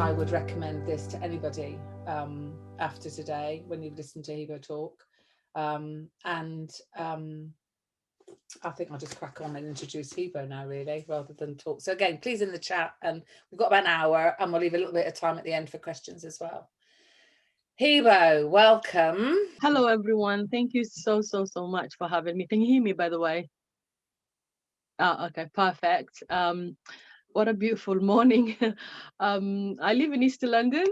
I would recommend this to anybody after today when you've listened to Hibo talk. And I think I'll just crack on and introduce Hibo now, really, rather than talk. So again, please in the chat, and we've got about an hour, and we'll leave a little bit of time at the end for questions as well. Hibo, welcome. Hello, everyone. Thank you so much for having me. Can you hear me, by the way? Okay, perfect. What a beautiful morning. I live in East London,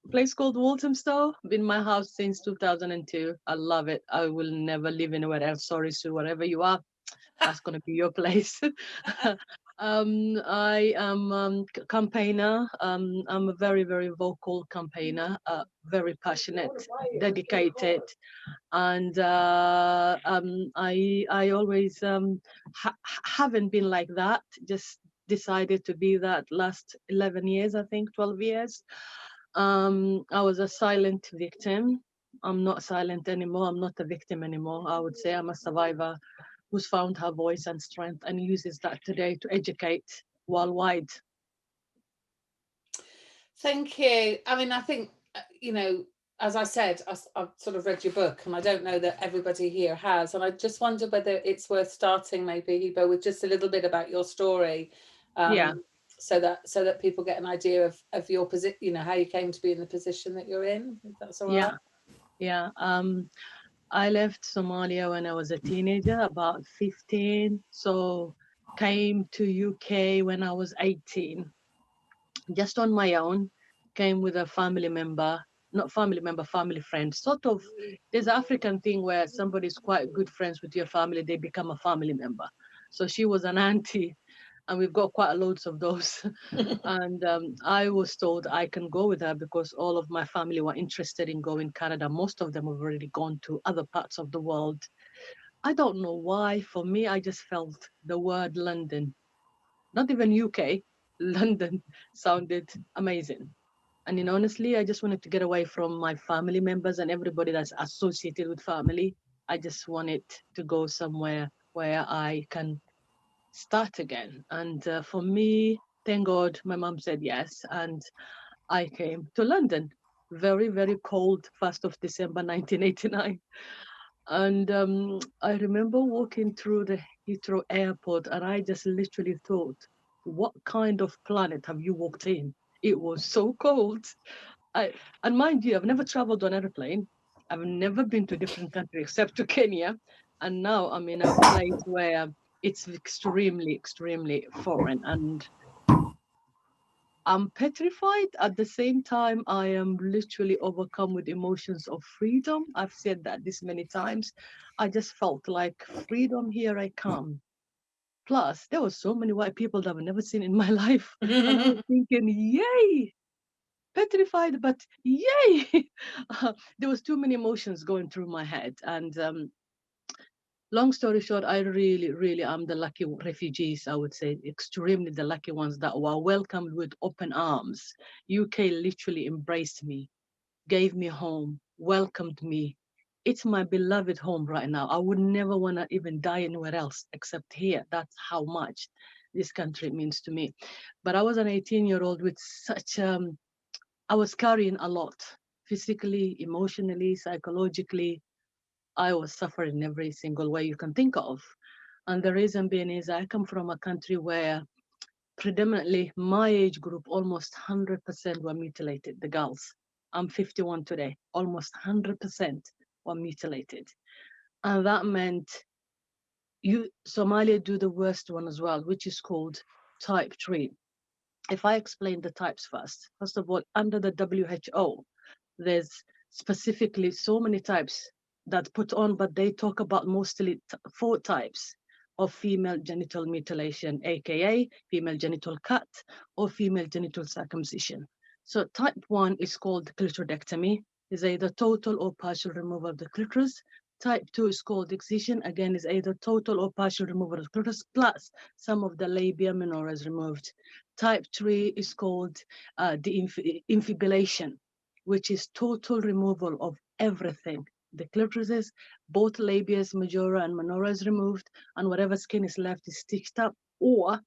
a place called Walthamstow. Been in my house since 2002. I love it. I will never live anywhere else. Sorry, Sue, wherever you are, that's going to be your place. I am campaigner. I'm a very vocal campaigner, very passionate, dedicated, and I always haven't been like that. Just decided to be that last 11 years, I think 12 years. I was a silent victim. I'm not silent anymore. I'm not a victim anymore. I would say I'm a survivor who's found her voice and strength and uses that today to educate worldwide. Thank you. I mean, I think, as I said, I've sort of read your book, and I don't know that everybody here has. And I just wonder whether it's worth starting, maybe, Hibo, with just a little bit about your story, Yeah, so that people get an idea of your position, how you came to be in the position that you're in. If that's all right. yeah, yeah. I left Somalia when I was a teenager, about 15. So came to UK when I was 18, just on my own. Came with a family member, not family member, family friend. Sort of, there's an African thing where somebody's quite good friends with your family, they become a family member. So she was an auntie, and we've got quite loads of those. And I was told I can go with her because all of my family were interested in going Canada. Most of them have already gone to other parts of the world. I don't know why. For me, I just felt the word London, not even UK, London sounded amazing. And honestly, I just wanted to get away from my family members and everybody that's associated with family. I just wanted to go somewhere where I can start again. And for me, thank God, my mom said yes. And I came to London. Very cold, 1st of December 1989. And I remember walking through the Heathrow airport, and I just literally thought, what kind of planet have you walked in? It was so cold. I, and mind you, I've never traveled on airplane. I've never been to a different country except to Kenya. And now I'm in a place where it's extremely foreign. And I'm petrified. At the same time, I am literally overcome with emotions of freedom. I've said that this many times. I just felt like freedom, here I come. Plus, there were so many white people that I've never seen in my life. And I was thinking, yay, petrified, but yay. There was too many emotions going through my head. And long story short, I really am the lucky refugees, I would say, extremely the lucky ones that were welcomed with open arms. UK literally embraced me, gave me home, welcomed me. It's my beloved home right now. I would never want to even die anywhere else except here. That's how much this country means to me. But I was an 18-year-old with such, I was carrying a lot, physically, emotionally, psychologically. I was suffering every single way you can think of. And the reason being is I come from a country where predominantly my age group, almost 100% were mutilated, the girls. I'm 51 today, almost 100% were mutilated. And that meant Somalia do the worst one as well, which is called type 3. If I explain the types first of all, under the WHO, there's specifically so many types that put on, but they talk about mostly 4 types of female genital mutilation, aka female genital cut or female genital circumcision. So type 1 is called clitoridectomy, is either total or partial removal of the clitoris. Type 2 is called excision, again is either total or partial removal of the clitoris plus some of the labia minora is removed. Type 3 is called the infibulation, which is total removal of everything. The clitoris, both labias, majora and minora is removed, and whatever skin is left is stitched up, or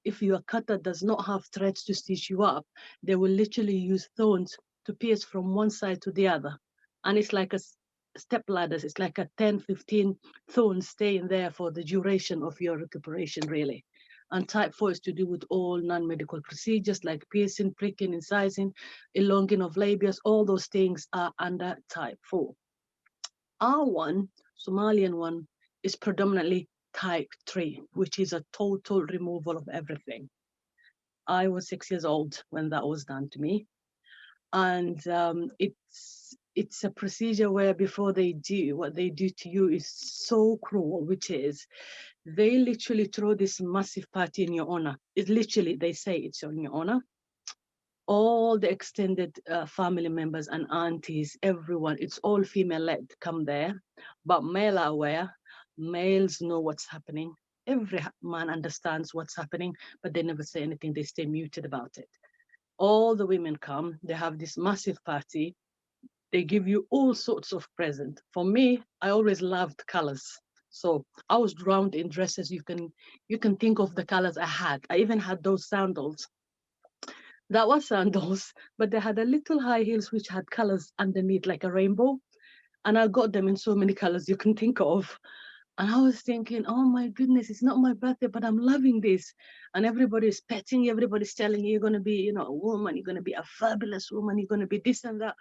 if your cutter does not have threads to stitch you up, they will literally use thorns to pierce from one side to the other. And it's like a step ladders. It's like a 10, 15 thorns staying there for the duration of your recuperation, really. And type 4 is to do with all non-medical procedures like piercing, pricking, incising, elonging of labias. All those things are under type 4. Our one, Somalian one, is predominantly type 3, which is a total removal of everything. I was 6 years old when that was done to me. And it's a procedure where before they do, what they do to you is so cruel, which is they literally throw this massive party in your honor. It literally, they say it's in your honor. All the extended family members and aunties, everyone, it's all female led, come there. But male are aware, males know what's happening. Every man understands what's happening, but they never say anything. They stay muted about it. All the women come, they have this massive party. They give you all sorts of presents. For me, I always loved colors. So I was drowned in dresses. You can think of the colors I had. I even had those sandals that was sandals, but they had a little high heels which had colors underneath, like a rainbow. And I got them in so many colors you can think of. And I was thinking, oh my goodness, it's not my birthday, but I'm loving this. And everybody's petting you, everybody's telling you you're going to be, a woman, you're going to be a fabulous woman, you're going to be this and that.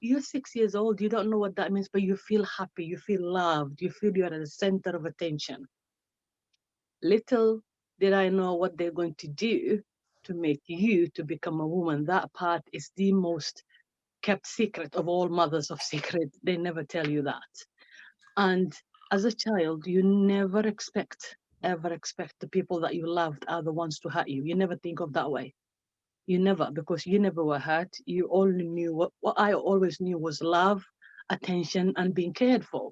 You're 6 years old, you don't know what that means, but you feel happy, you feel loved, you feel you're at the center of attention. Little did I know what they're going to do to make you to become a woman. That part is the most kept secret of all mothers of secret. They never tell you that. And as a child, you never ever expect the people that you loved are the ones to hurt you. You never think of that way. You never, because you never were hurt. You only knew what I always knew was love, attention, and being cared for.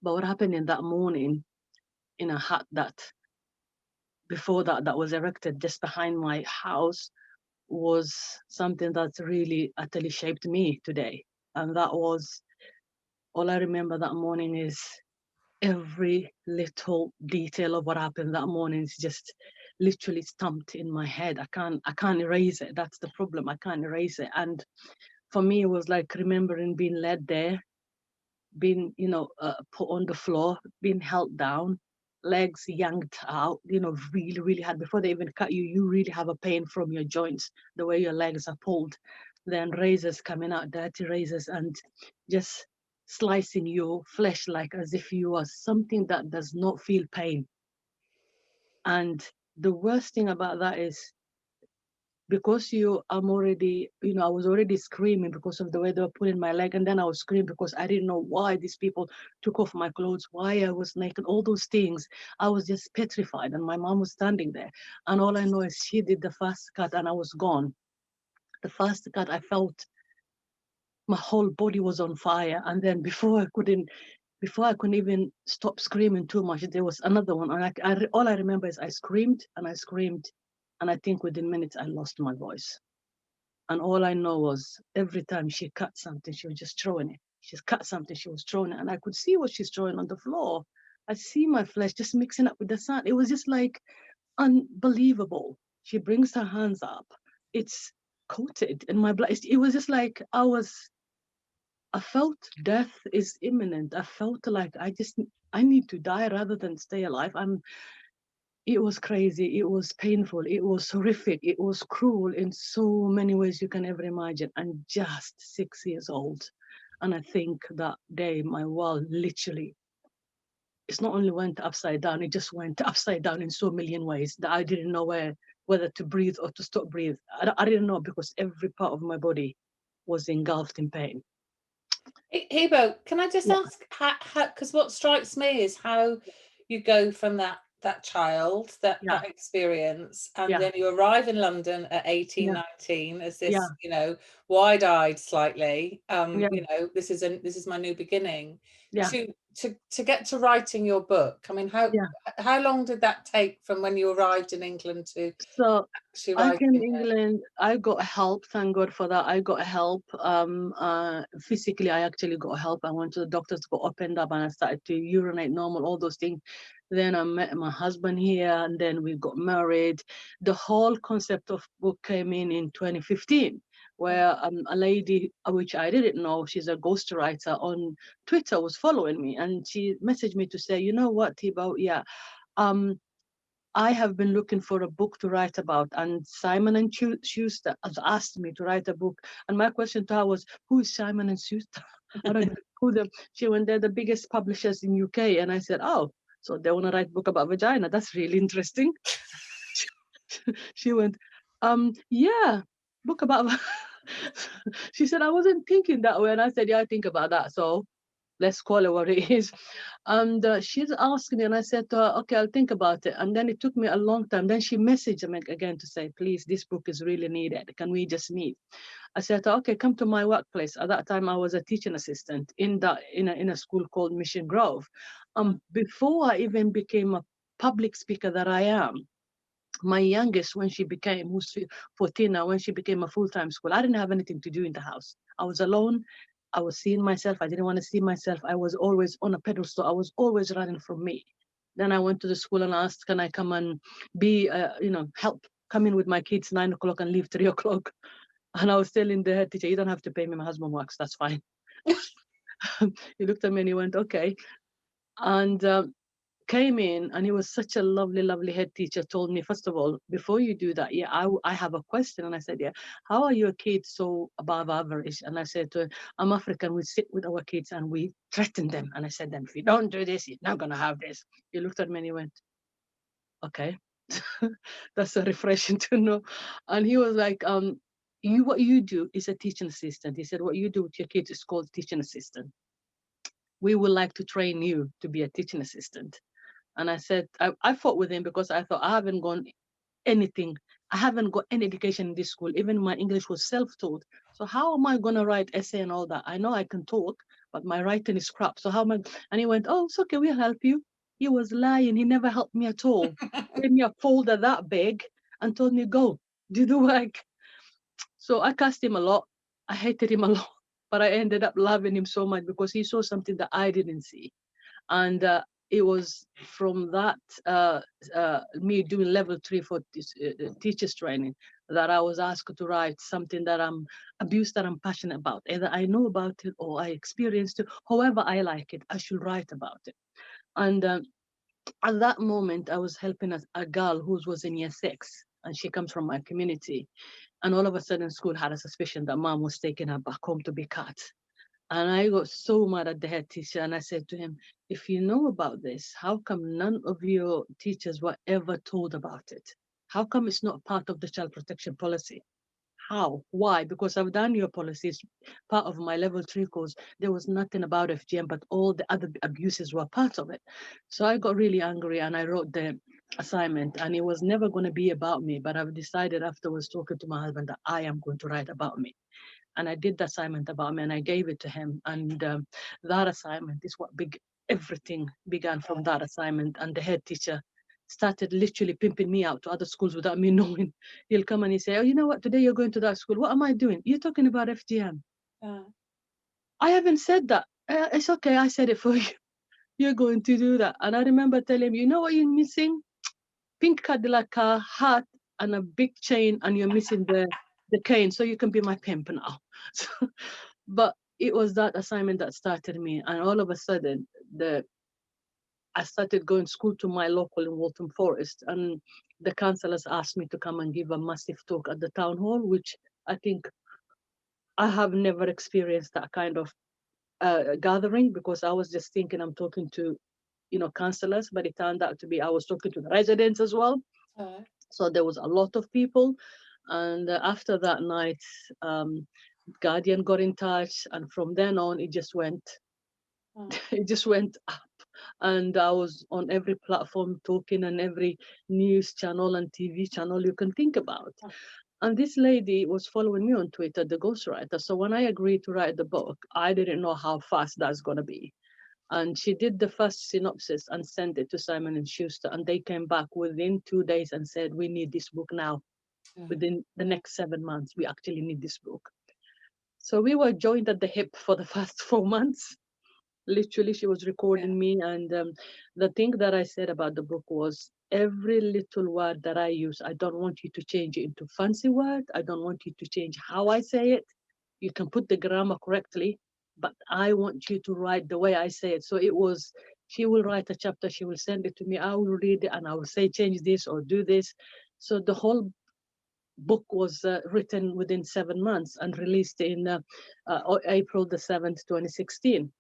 But what happened in that morning in a hut that before that was erected just behind my house was something that really utterly shaped me today. And that was all I remember that morning is every little detail of what happened that morning is just literally stamped in my head. I can't erase it. That's the problem. I can't erase it. And for me, it was like remembering being led there, being put on the floor, being held down, legs yanked out, really really hard. Before they even cut you, you really have a pain from your joints, the way your legs are pulled. Then razors coming out, dirty razors, and just slicing your flesh like as if you are something that does not feel pain. And the worst thing about that is because I'm already, I was already screaming because of the way they were pulling my leg. And then I was screaming because I didn't know why these people took off my clothes, why I was naked, all those things. I was just petrified. And my mom was standing there. And all I know is she did the first cut and I was gone. The first cut, I felt my whole body was on fire. And then before I couldn't even stop screaming too much, there was another one. And all I remember is I screamed and I screamed. And I think within minutes, I lost my voice. And all I know was every time she cut something, she was just throwing it. She cut something, she was throwing it. And I could see what she's throwing on the floor. I see my flesh just mixing up with the sand. It was just like unbelievable. She brings her hands up. It's coated in my blood. It was just like I felt death is imminent. I felt like I need to die rather than stay alive. It was crazy, it was painful, it was horrific, it was cruel in so many ways you can ever imagine. And just 6 years old. And I think that day my world literally, it's not only went upside down, it just went upside down in so million ways that I didn't know whether to breathe or to stop breathe. I didn't know because every part of my body was engulfed in pain. Hibo, can I just Yeah, ask how? Because what strikes me is how you go from that child, that yeah, that experience, and yeah, then you arrive in London at 18, yeah, 19 as yeah, this, wide-eyed slightly. yeah, This is my new beginning. yeah, To get to writing your book. I mean, yeah. how long did that take from when you arrived in England to So actually I came to writing it? England. I got help. Thank God for that. I got help. Physically, I actually got help. I went to the doctors, got opened up, and I started to urinate normal. All those things. Then I met my husband here, and then we got married. The whole concept of book came in 2015, where a lady, which I didn't know, she's a ghostwriter on Twitter, was following me, and she messaged me to say, you know what, Thibaut, yeah, um, I have been looking for a book to write about, and Simon and Schuster has asked me to write a book. And my question to her was, "Who is Simon and Schuster?" I don't know who them. She went, "They're the biggest publishers in UK," and I said, "Oh, so they want to write a book about vagina? That's really interesting." She went, yeah, book about." She said, "I wasn't thinking that way," and I said, "Yeah, I think about that." So let's call it what it is. And she's asking me, and I said to her, "Okay, I'll think about it." And then it took me a long time. Then she messaged me again to say, "Please, this book is really needed. Can we just meet?" I said, "Okay, come to my workplace." At that time, I was a teaching assistant in a school called Mission Grove. Before I even became a public speaker that I am, my youngest, when she became, who's 14 now, when she became a full-time school, I didn't have anything to do in the house. I was alone. I was seeing myself. I didn't want to see myself. I was always on a pedestal. I was always running from me. Then I went to the school and asked, can I come and be, help, come in with my kids 9 o'clock and leave 3 o'clock. And I was telling the head teacher, you don't have to pay me. My husband works. That's fine. He looked at me and he went, okay. And came in, and he was such a lovely, lovely head teacher. Told me, first of all, before you do that, yeah, I have a question. And I said, yeah, how are your kids so above average? And I said to him, I'm African. We sit with our kids and we threaten them. And I said, then if you don't do this, you're not going to have this. He looked at me and he went, okay. That's so refreshing to know. And he was like, what you do is a teaching assistant. He said, what you do with your kids is called teaching assistant. We would like to train you to be a teaching assistant. And I said, I fought with him because I thought I haven't gone anything. I haven't got any education in this school. Even my English was self-taught. So how am I going to write essay and all that? I know I can talk, but my writing is crap. So how am I? And he went, oh, it's okay. We'll help you. He was lying. He never helped me at all. Gave me a folder that big and told me, go, do the work. So I cussed him a lot. I hated him a lot, but I ended up loving him so much because he saw something that I didn't see. And it was from that me doing level 3 for teachers training that I was asked to write something that I'm abuse that I'm passionate about. Either I know about it or I experienced it. However I like it, I should write about it. And at that moment, I was helping a girl who was in year 6, and she comes from my community. And all of a sudden, school had a suspicion that mom was taking her back home to be cut. And I got so mad at the head teacher, and I said to him, if you know about this, how come none of your teachers were ever told about it? How come it's not part of the child protection policy? How? Why? Because I've done your policies, part of my level 3 course. There was nothing about FGM, but all the other abuses were part of it. So I got really angry and I wrote the assignment, and it was never going to be about me. But I've decided afterwards, talking to my husband, that I am going to write about me. And I did the assignment about me and I gave it to him. And that assignment is what everything began from that assignment. And the head teacher started literally pimping me out to other schools without me knowing. He'll come and he say, oh, you know what, today you're going to that school. What am I doing? You're talking about FGM. I haven't said that. It's okay, I said it for you. You're going to do that. And I remember telling him, you know what you're missing? Pink Cadillac car, hat, and a big chain, and you're missing the cane, so you can be my pimp now. So, but it was that assignment that started me, and all of a sudden, I started going to school to my local in Waltham Forest, and the councillors asked me to come and give a massive talk at the town hall, which I think I have never experienced that kind of gathering, because I was just thinking I'm talking to, councillors, but it turned out to be I was talking to the residents as well. So there was a lot of people. And after that night, Guardian got in touch, and from then on, it just went, it just went up. And I was on every platform talking, and every news channel and TV channel you can think about. And this lady was following me on Twitter, the ghostwriter. So when I agreed to write the book, I didn't know how fast that's going to be. And she did the first synopsis and sent it to Simon and Schuster, and they came back within 2 days and said, we need this book now. Within the next 7 months, we actually need this book. So we were joined at the hip for the first 4 months. Literally, she was Yeah. recording me. And the thing that I said about the book was every little word that I use, I don't want you to change it into fancy word. I don't want you to change how I say it. You can put the grammar correctly, but I want you to write the way I say it. So it was, she will write a chapter, she will send it to me, I will read it, and I will say, change this or do this. So the whole book was written within 7 months and released in April the 7th, 2016.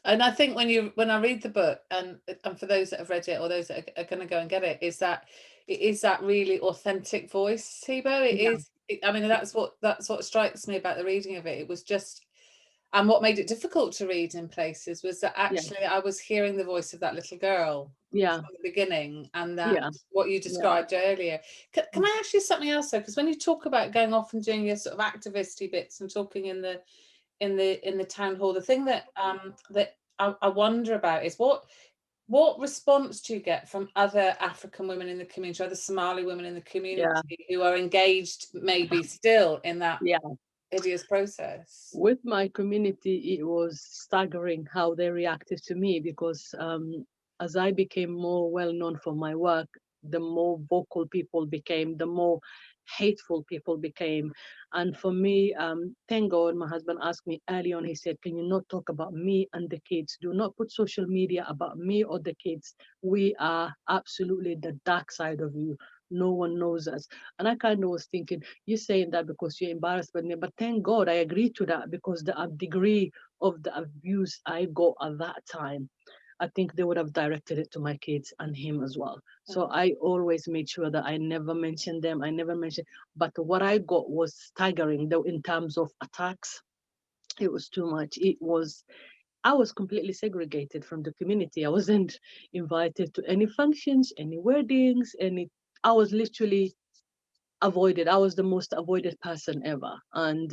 And I think when I read the book, and for those that have read it or those that are going to go and get it, is that it is that really authentic voice, Hibo. It Yeah, is. I mean, that's what strikes me about the reading of it. It was just, and what made it difficult to read in places was that yeah, actually I was hearing the voice of that little girl yeah, from the beginning, and that yeah, what you yeah. described earlier. Can I ask you something else though? Because when you talk about going off and doing your sort of activisty bits and talking in the town hall, the thing that I wonder about is what response do you get from other African women in the community, other Somali women in the Yeah, community who are engaged maybe still in that yeah. hideous process? With my community, it was staggering how they reacted to me because as I became more well known for my work, the more vocal people became, the more hateful people became. And for me, thank God, my husband asked me early on, he said, can you not talk about me and the kids? Do not put social media about me or the kids. We are absolutely the dark side of you. No one knows us. And I kind of was thinking, you're saying that because you're embarrassed with me, but thank God I agreed to that because the degree of the abuse I got at that time, I think they would have directed it to my kids and him as well. So Oh. I always made sure that I never mentioned them. I never mentioned, but what I got was staggering though in terms of attacks. It was too much. I was completely segregated from the community. I wasn't invited to any functions, any weddings, I was literally avoided. I was the most avoided person ever. And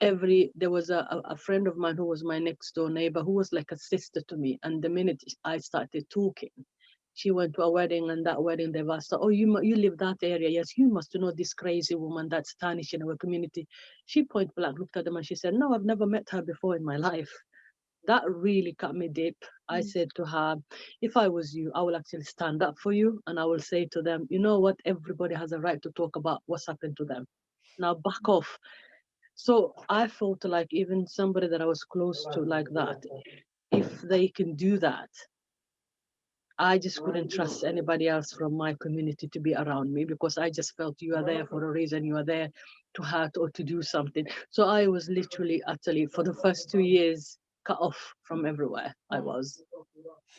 there was a friend of mine who was my next door neighbor who was like a sister to me. And the minute I started talking, she went to a wedding, and that wedding they've asked her, oh, you live that area? Yes, you must know this crazy woman that's tarnishing our community. She point blank looked at them and she said, no, I've never met her before in my life. That really cut me deep. I Mm. said to her, if I was you, I will actually stand up for you and I will say to them, you know what, everybody has a right to talk about what's happened to them. Now back off. So I felt like even somebody that I was close to like that, if they can do that, I just couldn't trust anybody else from my community to be around me because I just felt you are there for a reason. You are there to hurt or to do something. So I was literally, utterly, for the first 2 years, cut off from everywhere I was.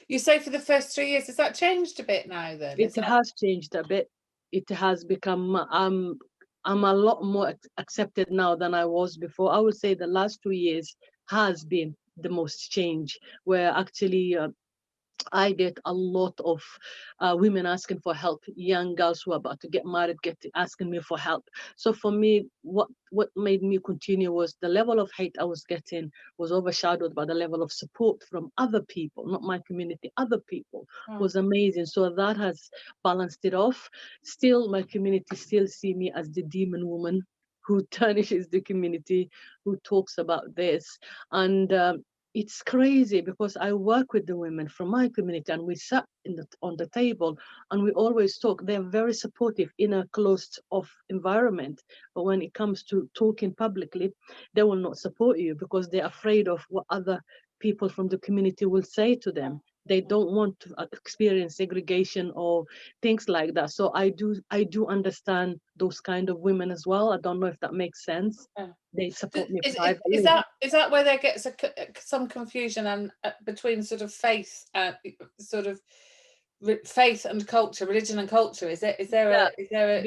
You say for the first 3 years, has that changed a bit now then? It Is that has changed a bit. It has become, I'm a lot more accepted now than I was before. I would say the last 2 years has been the most change, where actually I get a lot of women asking for help, young girls who are about to get married, asking me for help. So for me, what made me continue was the level of hate I was getting was overshadowed by the level of support from other people, not my community, other people oh, was amazing. So that has balanced it off. Still, my community still see me as the demon woman who tarnishes the community, who talks about this. And it's crazy because I work with the women from my community and we sat on the table and we always talk. They're very supportive in a closed off environment. But when it comes to talking publicly, they will not support you because they're afraid of what other people from the community will say to them. They don't want to experience segregation or things like that. So I do understand those kind of women as well. I don't know if that makes sense. oh. They support me Is privately. that where there gets some confusion and between sort of faith and sort of faith and culture, religion and culture? Yeah, Is there a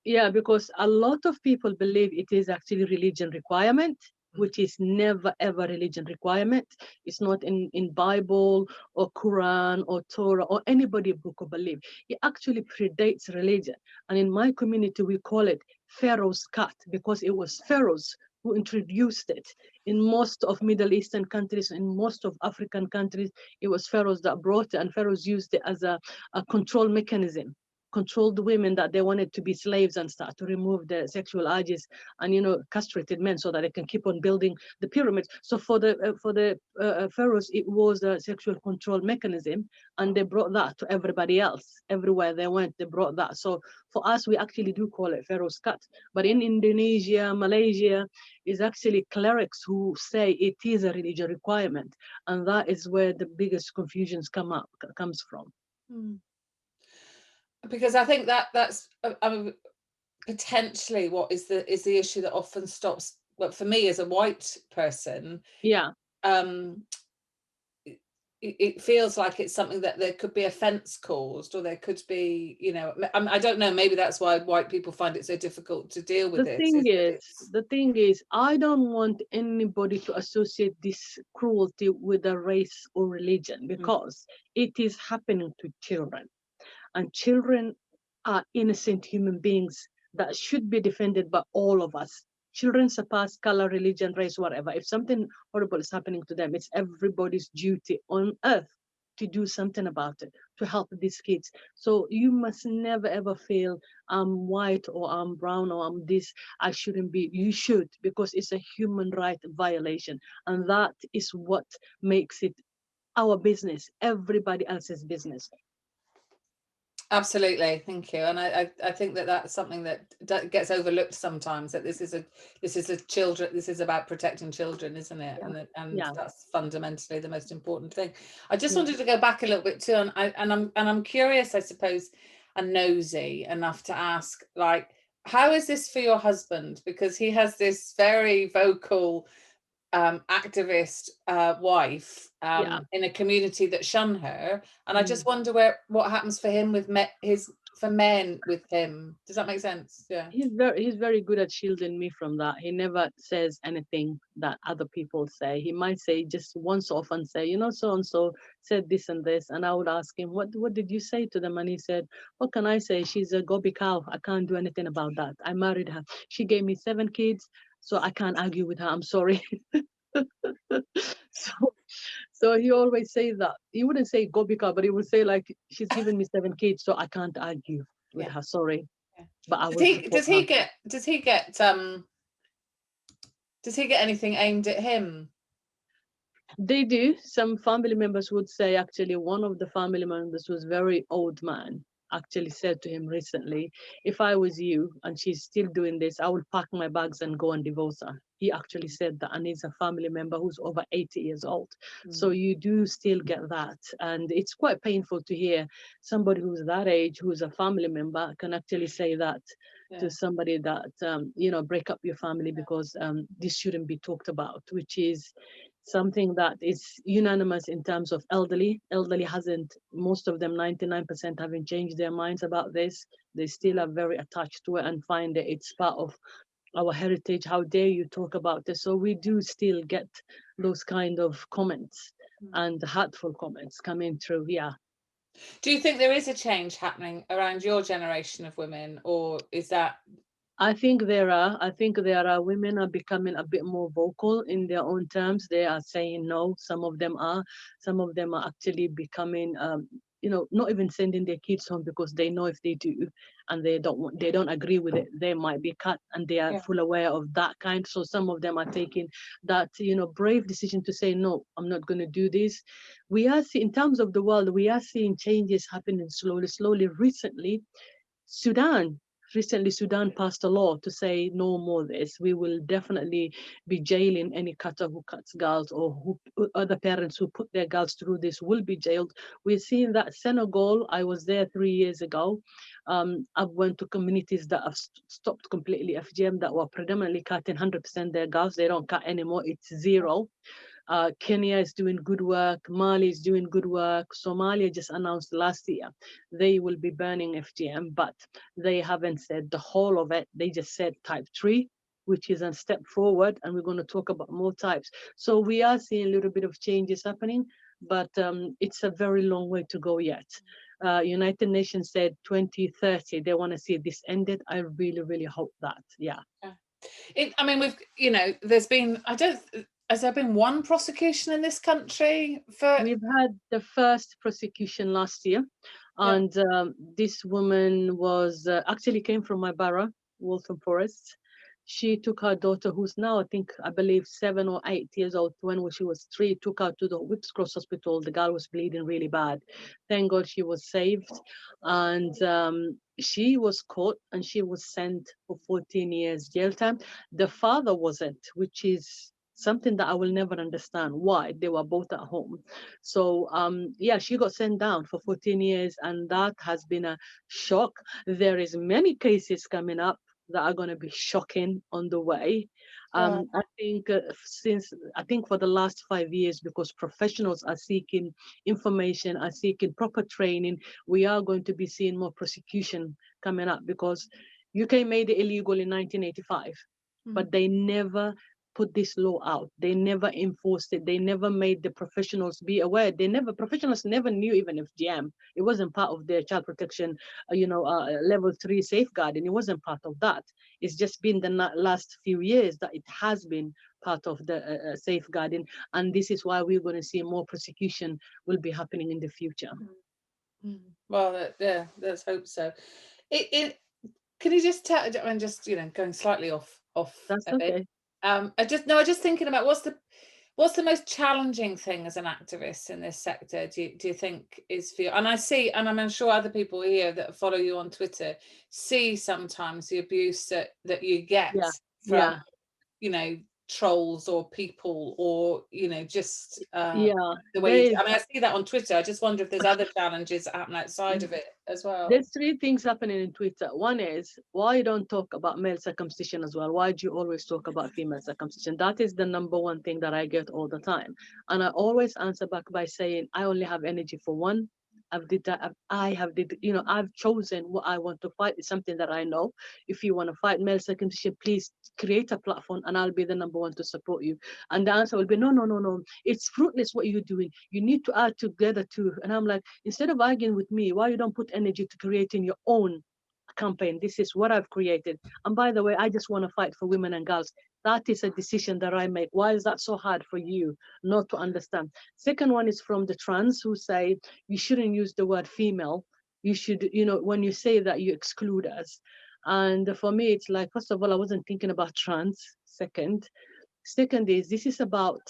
yeah, because a lot of people believe it is actually religion requirement, which is never ever religion requirement. It's not in Bible or Quran or Torah or anybody book of belief. It actually predates religion. And in my community, we call it Pharaoh's cut because it was pharaohs who introduced it. In most of Middle Eastern countries, in most of African countries, it was pharaohs that brought it, and pharaohs used it as a control mechanism. controlled women that they wanted to be slaves and start to remove their sexual urges, and castrated men so that they can keep on building the pyramids. So for the pharaohs, it was a sexual control mechanism, and they brought that to everybody else. Everywhere they went, they brought that. So for us, we actually do call it pharaoh's cut. But in Indonesia, Malaysia, is actually clerics who say it is a religious requirement, and that is where the biggest confusions comes from. Because I think that's potentially what is the issue that often stops. Well, for me as a white person, Yeah. It feels like it's something that there could be offence caused, or there could be, I don't know, maybe that's why white people find it so difficult to deal with it. The thing is, I don't want anybody to associate this cruelty with a race or religion, because it is happening to children, and children are innocent human beings that should be defended by all of us. Children surpass color, religion, race, whatever. If something horrible is happening to them, it's everybody's duty on earth to do something about it, to help these kids. So you must never ever feel I'm white or I'm brown or I'm this, I shouldn't be. You should, because it's a human right violation. And that is what makes it our business, everybody else's business. Absolutely, thank you. And I think that that's something that gets overlooked sometimes, that this is about protecting children, isn't it? Yeah. And that's fundamentally the most important thing. I just wanted to go back a little bit too, and I'm curious, I suppose, and nosy enough to ask, like, how is this for your husband? Because he has this very vocal activist wife in a community that shun her, and I just wonder what happens for him with for men with him. Does that make sense? Yeah. He's very good at shielding me from that. He never says anything that other people say. He might say just once off and say, so and so said this and this, and I would ask him, what did you say to them? And he said, what can I say? She's a goby cow. I can't do anything about that. I married her. She gave me 7 kids, so I can't argue with her. I'm sorry. So he always say that. He wouldn't say goby cow, but he would say, like, she's given me 7 kids, so I can't argue with her. Sorry. Yeah. But I will support does he get anything aimed at him? They do. Some family members would say, actually, one of the family members was very old man, actually said to him recently, if I was you and she's still doing this, I would pack my bags and go and divorce her. He actually said that, and he's a family member who's over 80 years old. So you do still get that. And it's quite painful to hear somebody who's that age, who's a family member, can actually say that to somebody that, break up your family because this shouldn't be talked about, which is something that is unanimous in terms of elderly. Elderly hasn't, most of them, 99% haven't changed their minds about this. They still are very attached to it and find that it's part of our heritage. How dare you talk about this? So we do still get those kind of comments and hurtful comments coming through. Yeah. Do you think there is a change happening around your generation of women, or is that? I think there are women are becoming a bit more vocal in their own terms. They are saying no. Some of them are actually becoming, not even sending their kids home, because they know if they do and they don't agree with it, they might be cut, and they are full aware of that kind. So some of them are taking that, brave decision to say, no, I'm not going to do this. We are seeing, in terms of the world, we are seeing changes happening slowly. Recently, Sudan passed a law to say no more this. We will definitely be jailing any cutter who cuts girls, or who other parents who put their girls through this will be jailed. We're seeing that. Senegal, I was there 3 years ago. I went to communities that have stopped completely FGM, that were predominantly cutting 100% their girls. They don't cut anymore. It's zero. Kenya is doing good work. Mali is doing good work. Somalia just announced last year they will be burning FGM, but they haven't said the whole of it. They just said type 3, which is a step forward, and we're going to talk about more types. So we are seeing a little bit of changes happening, but it's a very long way to go yet. United Nations said 2030 they want to see this ended. I really hope that. Yeah. There's been, has there been one prosecution in this country for? We've had the first prosecution last year. Yeah. And this woman was actually came from my borough, Waltham Forest. She took her daughter, who's now I believe 7 or 8 years old. When she was 3, took her to the Whips Cross Hospital. The girl was bleeding really bad. Thank God she was saved, and she was caught and she was sent for 14 years jail time. The father wasn't, which is something that I will never understand why they were both at home. So yeah, she got sent down for 14 years, and that has been a shock. There is many cases coming up that are going to be shocking on the way. Right. I think since I think for the last 5 years, because professionals are seeking information, are seeking proper training, we are going to be seeing more prosecution coming up, because UK made it illegal in 1985, Mm. but they never put this law out. They never enforced it. They never made the professionals be aware. Professionals never knew even if GM, it wasn't part of their child protection, level 3 safeguarding. It wasn't part of that. It's just been the last few years that it has been part of the safeguarding. And this is why we're going to see more prosecution will be happening in the future. Mm. Well, yeah, let's hope so. It can you just tell? I mean, just going slightly off That's a bit. okay. I just thinking about what's the most challenging thing as an activist in this sector? Do you think is for you? And I see, and I'm sure other people here that follow you on Twitter see sometimes the abuse that you get Yeah. from Yeah. trolls or people, or just Yeah. the way There you. is. I mean, I see that on Twitter. I just wonder if there's other challenges that happen outside of it as well. There's three things happening in Twitter. One is, why you don't talk about male circumcision as well? Why do you always talk about female circumcision? That is the number one thing that I get all the time. And I always answer back by saying, I only have energy for one. I've did that. I've chosen what I want to fight. It's something that I know. If you want to fight male circumcision, please create a platform and I'll be the number one to support you. And the answer will be, no, no, no, no. It's fruitless what you're doing. You need to add together too. And I'm like, instead of arguing with me, why you don't put energy to creating your own campaign? This is what I've created. And by the way, I just want to fight for women and girls. That is a decision that I make. Why is that so hard for you not to understand? Second one is from the trans, who say you shouldn't use the word female. You should, when you say that, you exclude us. And for me, it's like, first of all, I wasn't thinking about trans. Second is, this is about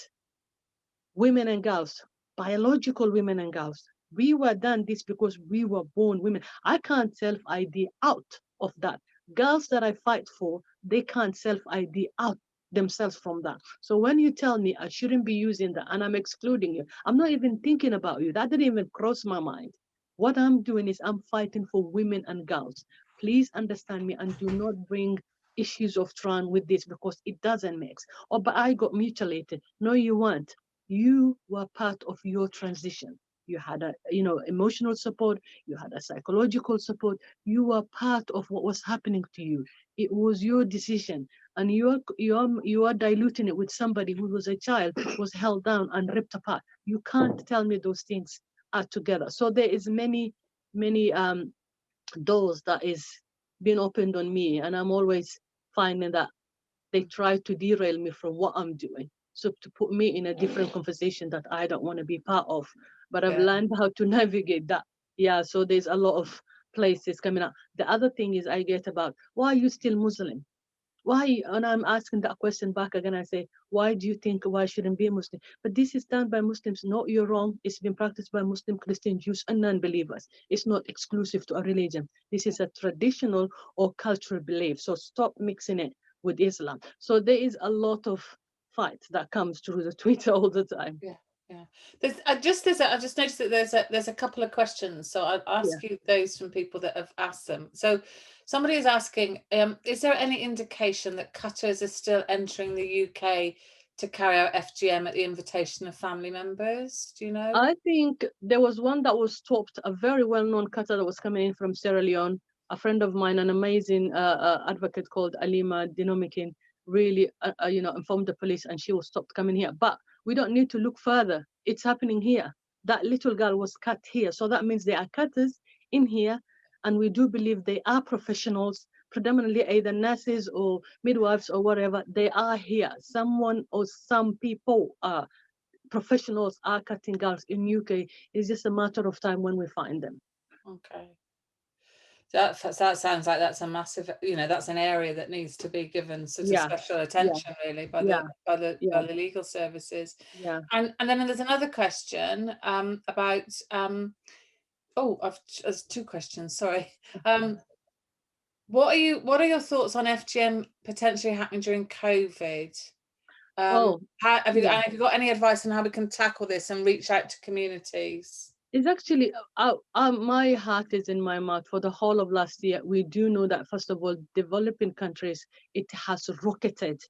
women and girls, biological women and girls. We were done this because we were born women. I can't self ID out of that. Girls that I fight for, they can't self ID out themselves from that. So when you tell me I shouldn't be using that and I'm excluding you, I'm not even thinking about you. That didn't even cross my mind. What I'm doing is I'm fighting for women and girls. Please understand me and do not bring issues of trans with this, because it doesn't mix. Oh, but I got mutilated. No, you weren't. You were part of your transition. You had emotional support, you had a psychological support, you were part of what was happening to you. It was your decision, and you are diluting it with somebody who was a child, was held down and ripped apart. You can't tell me those things are together. So there is many doors that is being opened on me, and I'm always finding that they try to derail me from what I'm doing. So to put me in a different conversation that I don't want to be part of. But I've Yeah. learned how to navigate that. Yeah, so there's a lot of places coming up. The other thing is I get about, why are you still Muslim? Why? And I'm asking that question back again. I say, why do you think why shouldn't be a Muslim? But this is done by Muslims. No, you're wrong. It's been practiced by Muslim, Christian, Jews, and non-believers. It's not exclusive to a religion. This is a traditional or cultural belief. So stop mixing it with Islam. So there is a lot of fight that comes through the Twitter all the time. Yeah, yeah. I just noticed that there's a couple of questions, so I'll Yeah. ask you those from people that have asked them. So somebody is asking, is there any indication that cutters are still entering the UK to carry out FGM at the invitation of family members? Do you know? I think there was one that was stopped, a very well-known cutter that was coming in from Sierra Leone. A friend of mine, an amazing advocate called Alima Dinomikin, really, informed the police, and she was stopped coming here. But we don't need to look further. It's happening here. That little girl was cut here, so that means there are cutters in here, and we do believe they are professionals, predominantly either nurses or midwives or whatever. They are here. Someone or some people are professionals are cutting girls in UK. It's just a matter of time when we find them. Okay. That sounds like that's a massive, that's an area that needs to be given sort of Yeah, special yeah, attention, really, by the yeah, by the yeah, by the legal services. yeah. And then there's another question about oh, there's two questions. Sorry. Um, what are your thoughts on FGM potentially happening during COVID? Oh, How yeah. have you got any advice on how we can tackle this and reach out to communities? It's actually, my heart is in my mouth. For the whole of last year, we do know that, first of all, developing countries, it has rocketed.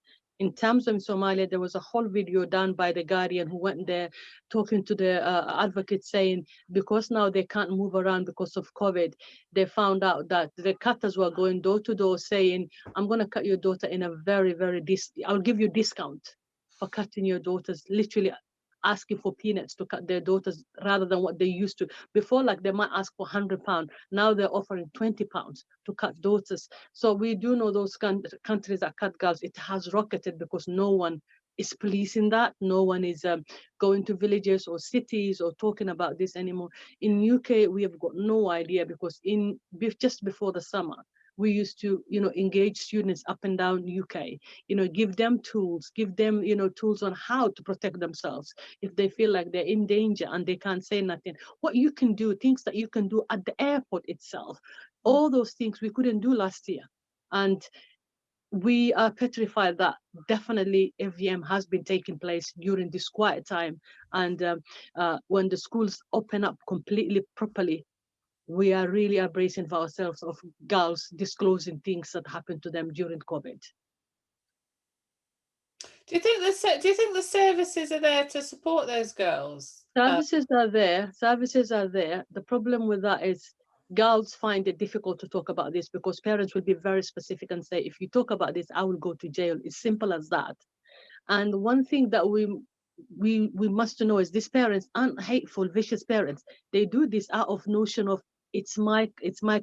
In terms of Somalia, there was a whole video done by the Guardian who went there talking to the advocates saying, because now they can't move around because of COVID, they found out that the cutters were going door to door saying, I'm going to cut your daughter in a very, I'll give you discount for cutting your daughters, literally asking for peanuts to cut their daughters rather than what they used to. Before, like they might ask for £100. Now they're offering £20 to cut daughters. So we do know those countries that cut girls, it has rocketed because no one is policing that. No one is going to villages or cities or talking about this anymore. In UK, we have got no idea because just before the summer, we used to, engage students up and down UK, give them tools, give them, tools on how to protect themselves if they feel like they're in danger and they can't say nothing. What you can do, things that you can do at the airport itself, all those things we couldn't do last year. And we are petrified that definitely FGM has been taking place during this quiet time. And when the schools open up completely properly, we are really embracing for ourselves of girls disclosing things that happened to them during COVID. Do you think the services are there to support those girls? Services are there. Services are there. The problem with that is girls find it difficult to talk about this because parents will be very specific and say, if you talk about this, I will go to jail. It's simple as that. And one thing that we must know is these parents aren't hateful, vicious parents. They do this out of notion of it's my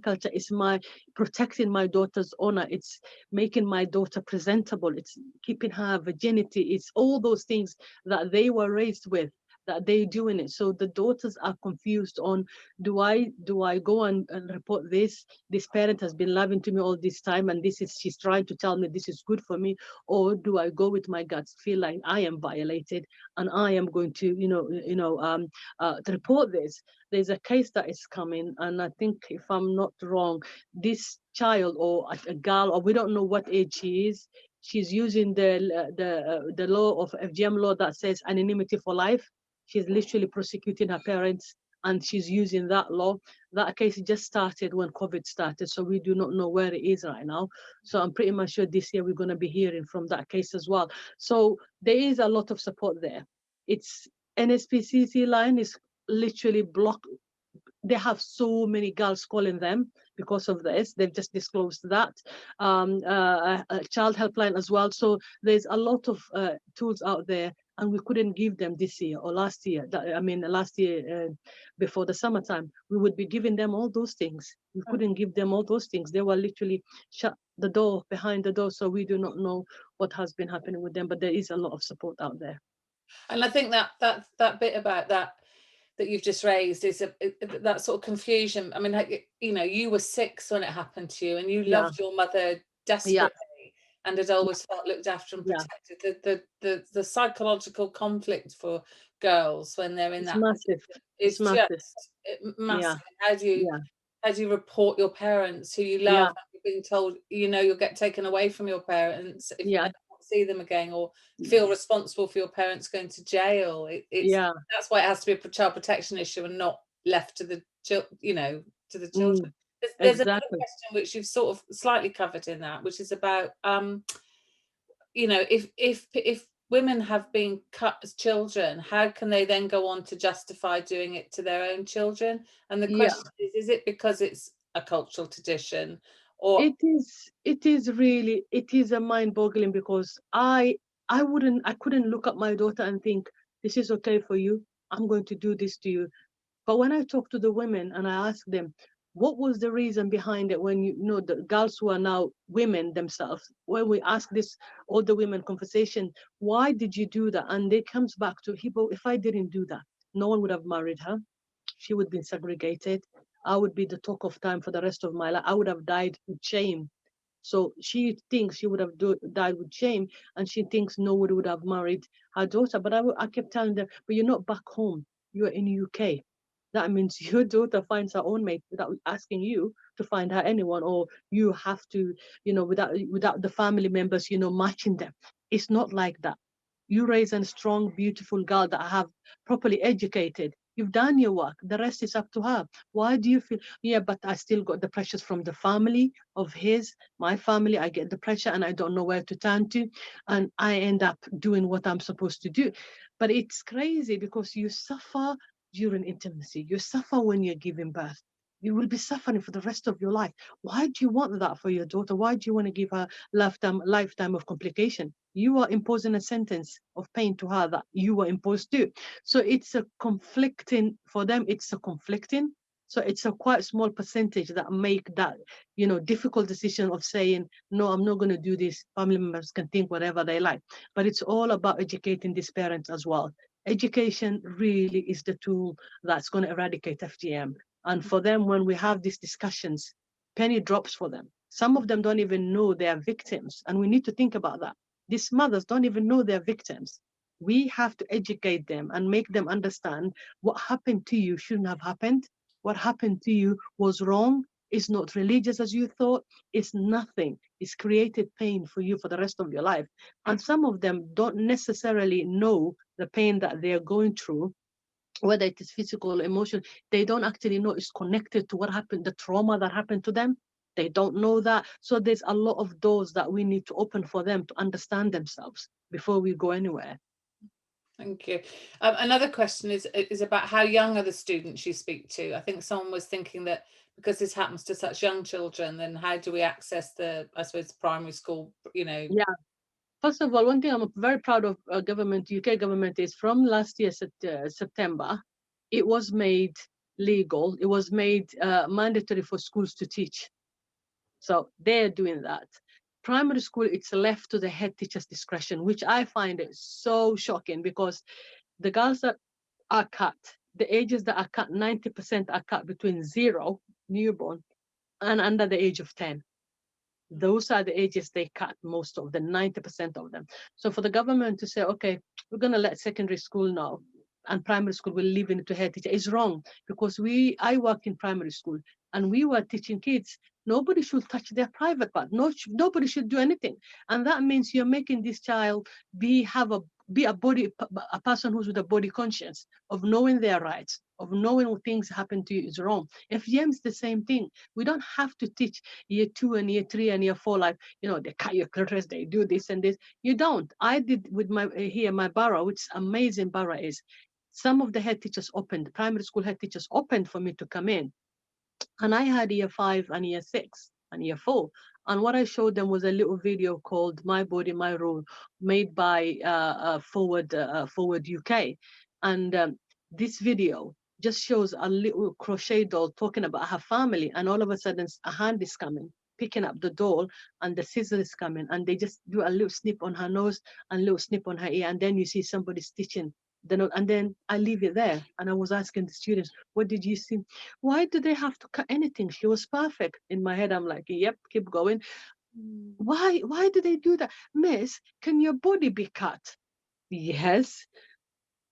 culture, it's my protecting my daughter's honor, it's making my daughter presentable, it's keeping her virginity, it's all those things that they were raised with that they doing it. So the daughters are confused on, do I go and report this parent has been loving to me all this time and she's trying to tell me this is good for me, or do I go with my guts, feel like I am violated and I am going to, to report this? There's a case that is coming, and I think if I'm not wrong, this child or a girl, or we don't know what age she is, she's using the law of FGM law that says anonymity for life. She's literally prosecuting her parents and she's using that law. That case just started when COVID started, so we do not know where it is right now. So I'm pretty much sure this year we're going to be hearing from that case as well. So there is a lot of support there. It's NSPCC line is literally blocked. They have so many girls calling them because of this. They've just disclosed that. A child helpline as well. So there's a lot of tools out there, and we couldn't give them this year or last year. Last year before the summertime, we would be giving them all those things. We couldn't give them all those things. They were literally shut the door behind the door. So we do not know what has been happening with them, but there is a lot of support out there. And I think that bit about that you've just raised is that sort of confusion. I mean, you were 6 when it happened to you, and you Yeah, loved your mother yeah, desperately, and had always felt looked after and yeah. protected. The psychological conflict for girls when they're in It's that massive. position It's is massive. just Yeah, massive. yeah, How do you report your parents who you love, yeah, and you're being told you'll get taken away from your parents if yeah, and not see them again, or feel responsible for your parents going to jail? It's yeah. That's why it has to be a child protection issue and not left to the to the children. Mm, There's another exactly. question which you've sort of slightly covered in that, which is about if women have been cut as children, how can they then go on to justify doing it to their own children? And the Yeah, question is it because it's a cultural tradition, or it is a mind-boggling because I couldn't look at my daughter and think this is okay for you. I'm going to do this to you. But when I talk to the women and I ask them, what was the reason behind it when you know the girls who are now women themselves, when we ask this all the women conversation, why did you do that? And it comes back to Hibo, if I didn't do that, no one would have married her. She would have been segregated. I would be the talk of time for the rest of my life. I would have died with shame. So she thinks she would have died with shame, and she thinks nobody would have married her daughter. But I kept telling them, but you're not back home. You're in the UK. That means your daughter finds her own mate without asking you to find her anyone, or you have to, without the family members, matching them. It's not like that. You raise a strong, beautiful girl that I have properly educated. You've done your work. The rest is up to her. Why do you feel, yeah, but I still got the pressures from the family of his, my family. I get the pressure and I don't know where to turn to. And I end up doing what I'm supposed to do. But it's crazy because you suffer during intimacy. You suffer when you're giving birth. You will be suffering for the rest of your life. Why do you want that for your daughter? Why do you want to give her lifetime of complication? You are imposing a sentence of pain to her that you were imposed to. So it's a conflicting for them. It's a conflicting. So it's a quite small percentage that make that difficult decision of saying no, I'm not going to do this. Family members can think whatever they like, but it's all about educating these parents as well. Education really is the tool that's going to eradicate FGM. And for them, when we have these discussions, penny drops for them. Some of them don't even know they are victims. And we need to think about that. These mothers don't even know they're victims. We have to educate them and make them understand what happened to you shouldn't have happened. What happened to you was wrong. It's not religious as you thought. It's nothing. It's created pain for you for the rest of your life. And some of them don't necessarily know the pain that they're going through, whether it is physical or emotional. They don't actually know it's connected to what happened, the trauma that happened to them. They don't know that. So there's a lot of doors that we need to open for them to understand themselves before we go anywhere. Thank you. Another question is about how young are the students you speak to? I think someone was thinking that because this happens to such young children, then how do we access the, I suppose, primary school, Yeah. First of all, one thing I'm very proud of government, UK government, is from last year, September, it was made legal. It was made mandatory for schools to teach. So they're doing that. Primary school, it's left to the head teacher's discretion, which I find it so shocking because the girls that are cut, the ages that are cut, 90% are cut between 0, newborn, and under the age of 10. Those are the ages they cut, most of the 90% of them. So for the government to say, okay, we're going to let secondary school know and primary school will leave it to head teacher is wrong, because I work in primary school and we were teaching kids nobody should touch their private part. No, nobody should do anything. And that means you're making this child be a person who's with a body conscience of knowing their rights, of knowing when things happen to you is wrong. FGM is the same thing. We don't have to teach year 2 and year 3 and year 4 like they cut your clitoris, they do this and this. You don't. I did with my borough, which amazing borough is. Some of the head teachers opened, primary school head teachers opened for me to come in. And I had year 5 and year 6 and year 4. And what I showed them was a little video called My Body, My Rule, made by Forward UK. And this video just shows a little crochet doll talking about her family. And all of a sudden, a hand is coming, picking up the doll, and the scissors is coming. And they just do a little snip on her nose and a little snip on her ear. And then you see somebody stitching the note. And then I leave it there. And I was asking the students, what did you see? Why do they have to cut anything? She was perfect. In my head, I'm like, yep, keep going. Why do they do that? Miss, can your body be cut? Yes.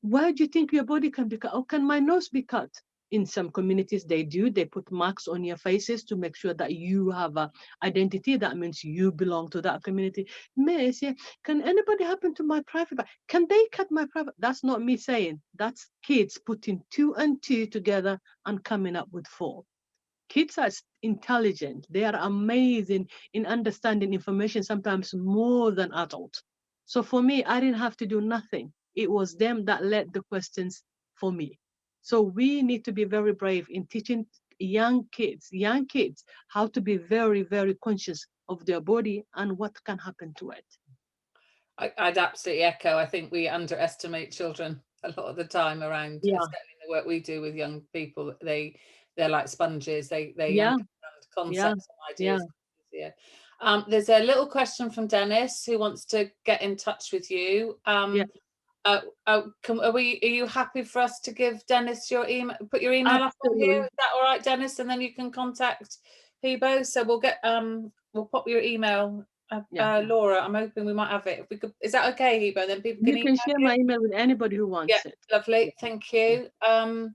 Why do you think your body can be cut? Or can my nose be cut? In some communities, they do. They put marks on your faces to make sure that you have a identity. That means you belong to that community. Miss, yeah, can anybody happen to my private? Can they cut my private? That's not me saying. That's kids putting 2 and 2 together and coming up with 4. Kids are intelligent. They are amazing in understanding information, sometimes more than adults. So for me, I didn't have to do nothing. It was them that led the questions for me. So we need to be very brave in teaching young kids, how to be very, very conscious of their body and what can happen to it. I'd absolutely echo. I think we underestimate children a lot of the time around, Yeah, certainly in the work we do with young people. They're like sponges. They yeah, understand yeah, concepts and yeah, ideas easier. There's a little question from Dennis who wants to get in touch with you. yeah. Are you happy for us to give Dennis your email? Put your email up on here. Absolutely. Is that all right, Dennis? And then you can contact Hibo. So we'll pop your email. Yeah. Laura, I'm hoping we might have it. If we could, is that okay, Hibo? Then people can You email can share you. my email with anybody who Yeah, wants it. lovely. Thank Yeah. you.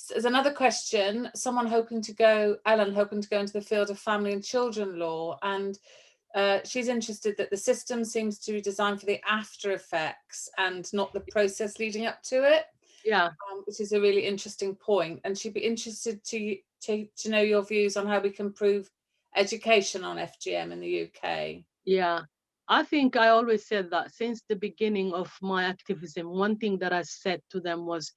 There's another question. Ellen hoping to go into the field of family and children law, and she's interested that the system seems to be designed for the after effects and not the process leading up to it. Yeah. Which is a really interesting point, and she'd be interested to know your views on how we can improve education on FGM in the UK. Yeah. I think I always said that since the beginning of my activism, one thing that I said to them was,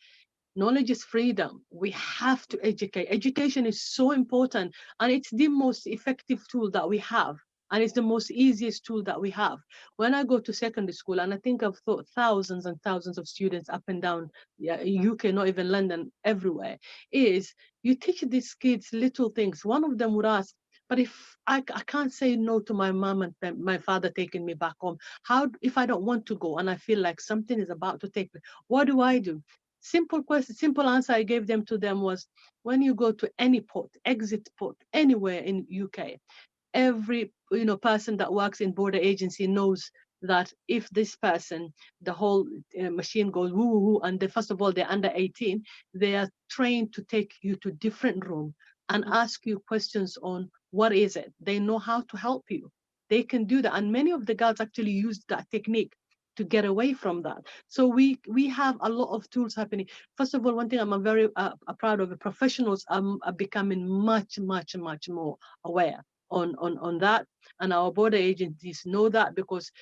knowledge is freedom. We have to educate. Education is so important, and it's the most effective tool that we have. And it's the most easiest tool that we have. When I go to secondary school, and I think I've taught thousands and thousands of students up and down, yeah, UK, not even London, everywhere, is you teach these kids little things. One of them would ask, but if I can't say no to my mom and my father taking me back home, how if I don't want to go and I feel like something is about to take me, what do I do? Simple question, simple answer I gave them to them was, when you go to any port, exit port, anywhere in UK, every person that works in border agency knows that if this person, the whole machine goes woo woo woo, and first of all they're under 18, they are trained to take you to different room and ask you questions on what is it. They know how to help you. They can do that, and many of the girls actually use that technique to get away from that. So we have a lot of tools happening. First of all, one thing I'm very proud of, the professionals are becoming much more aware on that, and our border agencies know that, because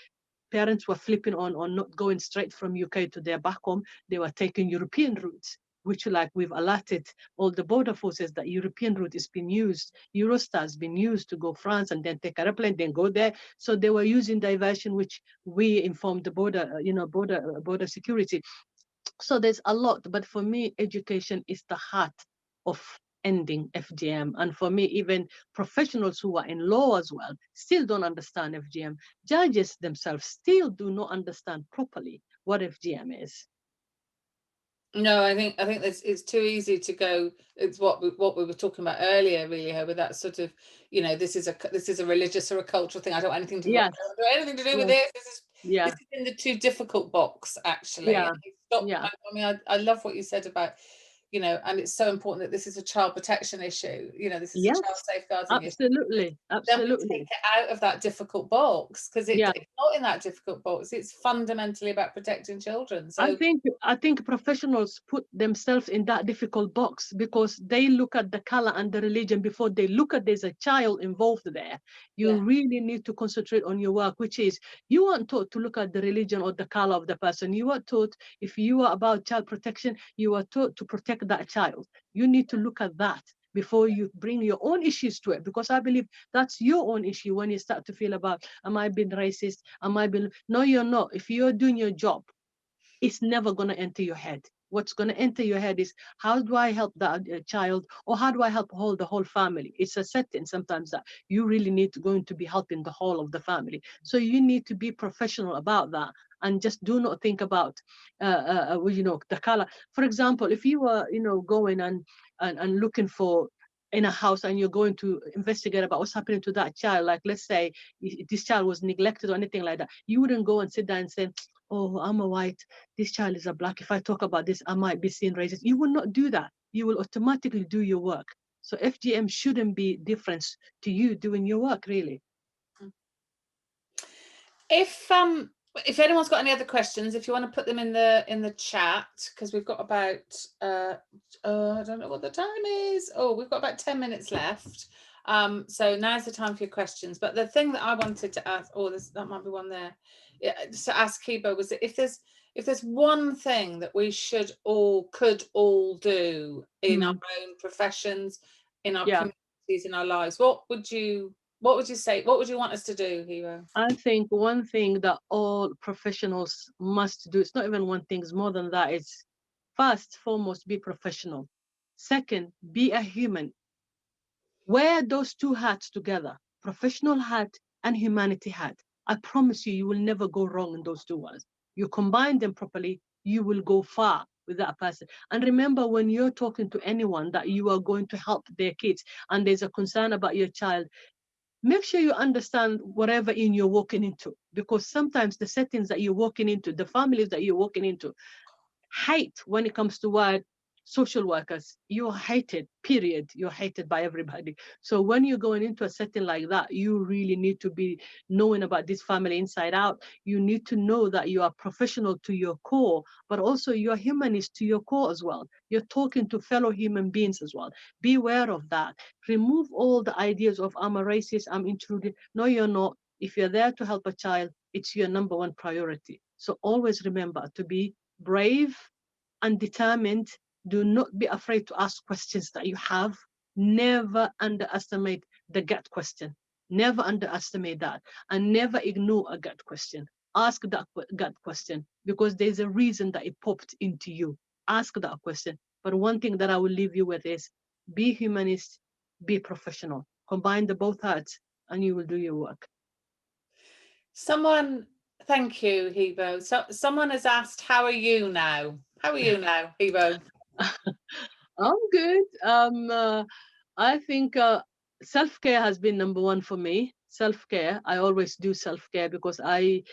parents were flipping on not going straight from UK to their back home. They were taking European routes, which, like, we've alerted all the border forces that European route is being used. Eurostar has been used to go France and then take an airplane, then go there. So they were using diversion, which we informed the border security. So there's a lot, but for me, education is the heart of ending FGM. And for me, even professionals who are in law as well still don't understand FGM. Judges themselves still do not understand properly what FGM is. No, I think it's too easy to go. It's what we were talking about earlier, really, with that sort of, this is a religious or a cultural thing. I don't want anything to Yes, do with yes, this. This yeah, is in the too difficult box, actually. yeah, Stop. yeah. I mean, I love what you said about, and it's so important that this is a child protection issue. This is a child Yes, safeguarding issue. absolutely, Then we take absolutely. it out of that difficult box, because Yeah. it's not in that difficult box. It's fundamentally about protecting children. I So think I think professionals put themselves in that difficult box because they look at the color and the religion before they look at there's a child involved there. You yeah. really need to concentrate on your work, which is, you weren't taught to look at the religion or the color of the person. You were taught, if you are about child protection, you are taught to protect that child. You need to look at that before you bring your own issues to it, because I believe that's your own issue when you start to feel about, am I being racist? Am I being, no, you're not. If you're doing your job, it's never going to enter your head. What's going to enter your head is, how do I help that child, or how do I help the whole family? It's a setting sometimes that you really need to going to be helping the whole of the family. So you need to be professional about that, and just do not think about the color. For example, if you were going and looking for in a house, and you're going to investigate about what's happening to that child, like, let's say this child was neglected or anything like that, you wouldn't go and sit down and say, oh, I'm a white, this child is a black, if I talk about this, I might be seen racist. You will not do that. You will automatically do your work. So FGM shouldn't be different to you doing your work, really. If anyone's got any other questions, if you want to put them in the chat, because we've got about I don't know what the time is. Oh, we've got about 10 minutes left. So now's the time for your questions. But the thing that I wanted to ask, that might be one there, to ask Hibo, was that if there's one thing that we could all do in our own professions, in our Yeah. communities, in our lives, what would you say? What would you want us to do, Hibo? I think one thing that all professionals must do, it's not even one thing, it's more than that. It's, first, foremost, be professional. Second, be a human. Wear those two hats together, professional hat and humanity hat. I promise you, you will never go wrong in those two ones. You combine them properly, you will go far with that person. And remember, when you're talking to anyone that you are going to help their kids and there's a concern about your child, make sure you understand whatever in you're walking into, because sometimes the settings that you're walking into, the families that you're walking into, hate when it comes to what social workers. You're hated, period. You're hated by everybody. So when you're going into a setting like that, you really need to be knowing about this family inside out. You need to know that you are professional to your core, but also you're humanist to your core as well. You're talking to fellow human beings as well. Be aware of that. Remove all the ideas of I'm a racist, I'm intruding. No, you're not. If you're there to help a child, it's your number one priority. So always remember to be brave and determined. Do not be afraid to ask questions that you have. Never underestimate the gut question. Never underestimate that. And never ignore a gut question. Ask that gut question because there's a reason that it popped into you. Ask that question. But one thing that I will leave you with is be humanist, be professional. Combine the both hearts and you will do your work. Someone, thank you, Hibo. So someone has asked, how are you now? How are you now, Hibo? I'm good. I think self-care has been number one for me. Self-care. I always do self-care because I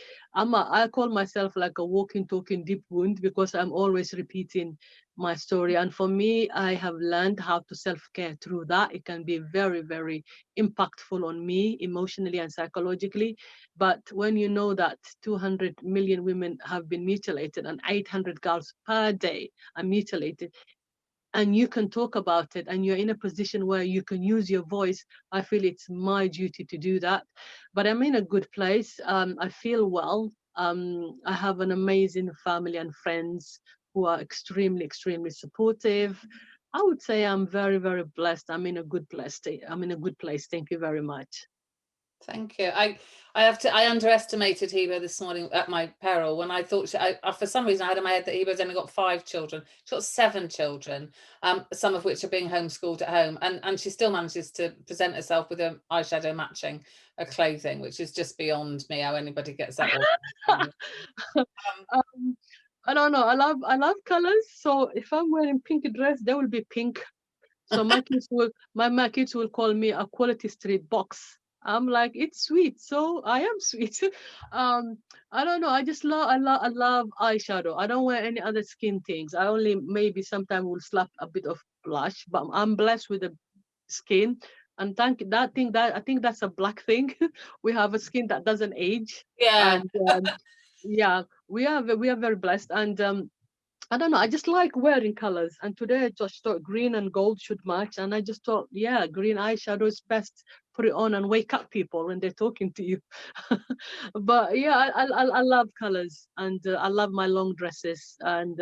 call myself like a walking, talking deep wound because I'm always repeating my story. And for me, I have learned how to self-care through that. It can be very, very impactful on me emotionally and psychologically. But when you know that 200 million women have been mutilated and 800 girls per day are mutilated, and you can talk about it and you're in a position where you can use your voice, I feel it's my duty to do that. But I'm in a good place. I feel well. I have an amazing family and friends who are extremely, extremely supportive. I would say I'm very, very blessed. I'm in a good place. I'm in a good place. Thank you very much. Thank you. I underestimated Hibo this morning at my peril when I thought for some reason I had in my head that Hibo's only got 5 children. She's got 7 children, some of which are being homeschooled at home, and she still manages to present herself with her eyeshadow matching her clothing, which is just beyond me how anybody gets that all. um, I don't know. I love colors. So if I'm wearing pink dress, there will be pink. So my kids will call me a quality street box. I'm like, it's sweet, so I am sweet. um, I don't know. I love eyeshadow. I don't wear any other skin things. I only maybe sometimes will slap a bit of blush, but I'm blessed with the skin. And I think that's a black thing. We have a skin that doesn't age, Yeah. and yeah, we are very blessed. And I don't know. I just like wearing colors. And today I just thought green and gold should match. And I just thought, yeah, green eyeshadow is best. Put it on and wake up people when they're talking to you. But yeah, I love colors and I love my long dresses. And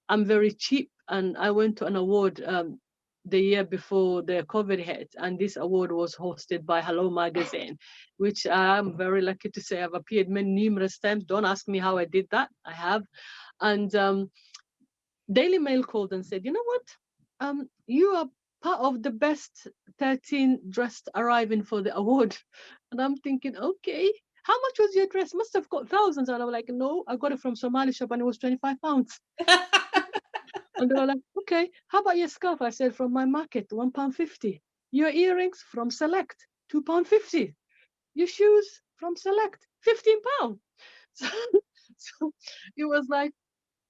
I'm very cheap. And I went to an award the year before the COVID hit. And this award was hosted by Hello Magazine, which I'm very lucky to say I've appeared many numerous times. Don't ask me how I did that. I have. And Daily Mail called and said, you know what? You are part of the best 13 dressed arriving for the award. And I'm thinking, okay, how much was your dress? Must have got thousands. And I'm like, no, I got it from Somali shop and it was 25 pounds. And they were like, okay, how about your scarf? I said, from my market, £1.50. Your earrings from Select, £2.50. Your shoes from Select, £15. So, so it was like,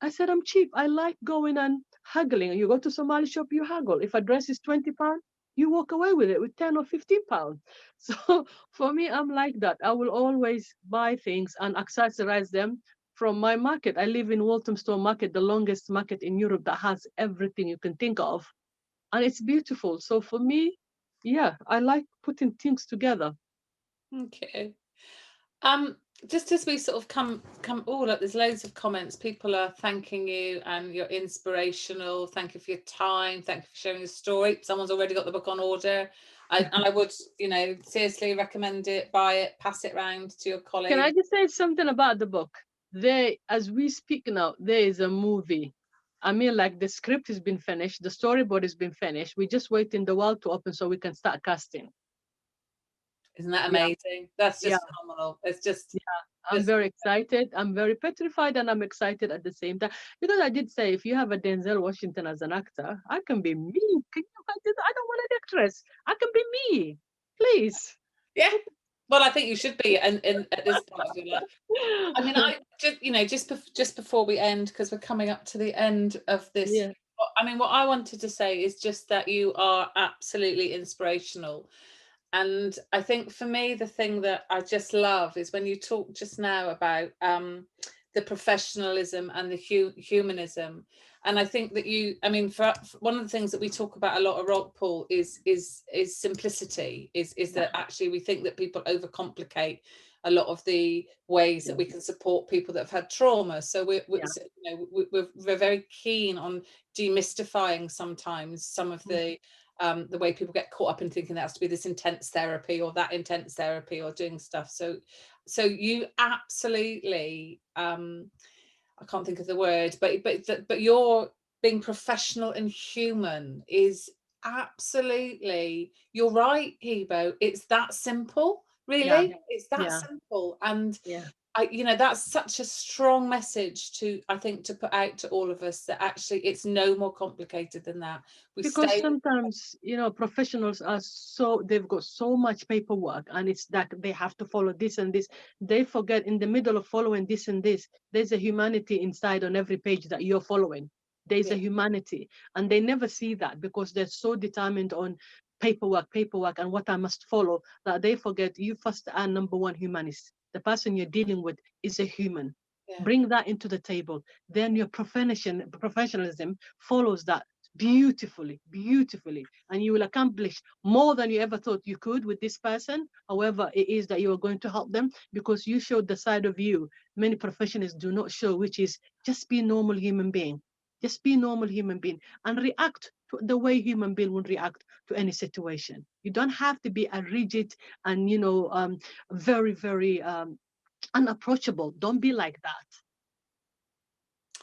I said, I'm cheap. I like going and haggling. You go to Somali shop, you haggle. If a dress is £20, you walk away with it with 10 or £15. So for me, I'm like that. I will always buy things and accessorize them from my market. I live in Walthamstow Market, the longest market in Europe that has everything you can think of. And it's beautiful. So for me, yeah, I like putting things together. Okay. Um, just as we sort of come oh look, there's loads of comments. People are thanking you and you're inspirational. Thank you for your time. Thank you for sharing your story. Someone's already got the book on order. And I would, seriously recommend it, buy it, pass it round to your Can I colleagues. just say something about the book? There, as we speak now, there is a movie. I mean, like the script has been finished, the storyboard has been finished. We're just waiting the world to open so we can start casting. Isn't that Yeah, amazing? That's yeah, just phenomenal. It's just, yeah. I'm just very excited. I'm very petrified, and I'm excited at the same time because I did say if you have a Denzel Washington as an actor, I can be me. Can you imagine? I don't want an actress. I can be me, please. yeah. Well, I think you should be, and at this point of your life. I mean, I just, just before we end, because we're coming up to the end of this. Yeah, I mean, what I wanted to say is just that you are absolutely inspirational. And I think for me, the thing that I just love is when you talk just now about the professionalism and the humanism. And I think that I mean, for one of the things that we talk about a lot of Rockpool is simplicity. Is yeah, that actually we think that people overcomplicate a lot of the ways yeah, that we can support people that have had trauma. So yeah. we're very keen on demystifying sometimes some of the way people get caught up in thinking there has to be this intense therapy or that intense therapy or doing stuff. So you absolutely, I can't think of the word, but your being professional and human is absolutely, you're right, Hibo. It's that simple, Yeah, really. It's that yeah, simple. And yeah. that's such a strong message to, I think, to put out to all of us, that actually it's no more complicated than that. We Because stay with, sometimes, professionals are they've got so much paperwork, and it's that they have to follow this and this. They forget in the middle of following this and this, there's a humanity inside on every page that you're following. There's yeah, a humanity, and they never see that because they're so determined on paperwork, and what I must follow, that they forget you first are number one humanist. The person you're dealing with is a human. yeah, Bring that into the table. Then your professionalism follows that beautifully, and you will accomplish more than you ever thought you could with this person, however it is that you are going to help them, because you showed the side of you many professionals do not show, which is just be a normal human being. Just be a normal human being and react to the way human being would react to any situation. You don't have to be a rigid and very unapproachable. Don't be like that.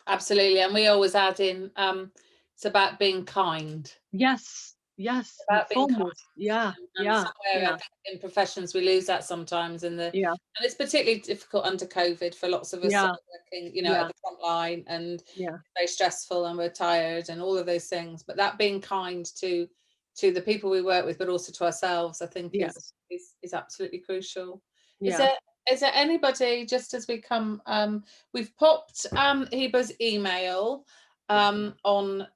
absolutely. And we always add in, it's about being kind. Yes, About being kind. foremost. Yeah, And yeah, somewhere I yeah, think in professions we lose that sometimes, yeah, and it's particularly difficult under COVID for lots of us that yeah, are working, at yeah, the front line, and yeah, it's very stressful and we're tired and all of those things. But that being kind to the people we work with, but also to ourselves, I think yes, is absolutely crucial. Is yeah, there is there anybody, just as we come, we've popped Heba's email on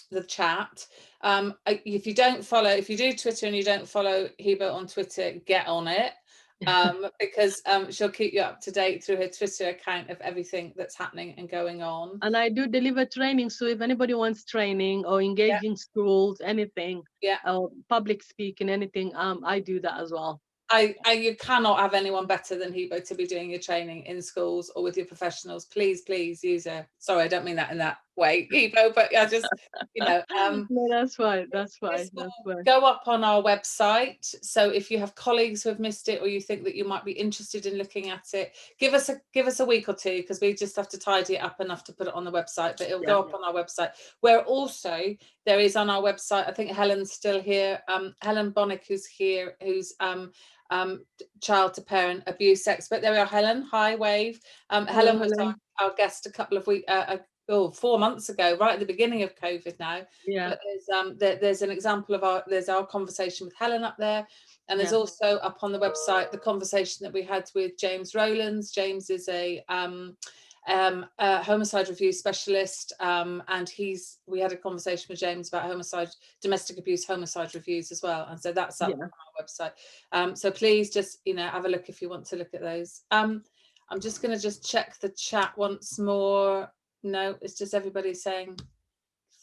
the chat. If you do Twitter and you don't follow Hibo on Twitter, get on it, because she'll keep you up to date through her Twitter account of everything that's happening and going on. And I do deliver training. So if anybody wants training or Yeah, engaging schools, anything, yeah. or public speaking, anything, I do that as well. You cannot have anyone better than Hibo to be doing your training in schools or with your professionals. Please use her. Sorry, I don't mean that in that way, Hibo, but I just, No, that's fine. That's this fine. will That's fine. go up on our website. So if you have colleagues who have missed it, or you think that you might be interested in looking at it, give us a week or two, because we just have to tidy it up enough to put it on the website. But it'll Yeah. go up on our website. Where also there is on our website, I think Helen's still here. Helen Bonnick, who's here, who's child to parent abuse expert. There we are, Helen. Hi, wave. Hello, Helen was Helen. our guest a couple of weeks. 4 months ago, right at the beginning of COVID now. Yeah. But there's an example of there's our conversation with Helen up there, and there's Yeah. also up on the website the conversation that we had with James Rowlands. James is a homicide review specialist, and we had a conversation with James about domestic abuse homicide reviews as well, and so that's up on Yeah. our website. So please just have a look if you want to look at those. I'm just going to just check the chat once more. No, it's just everybody saying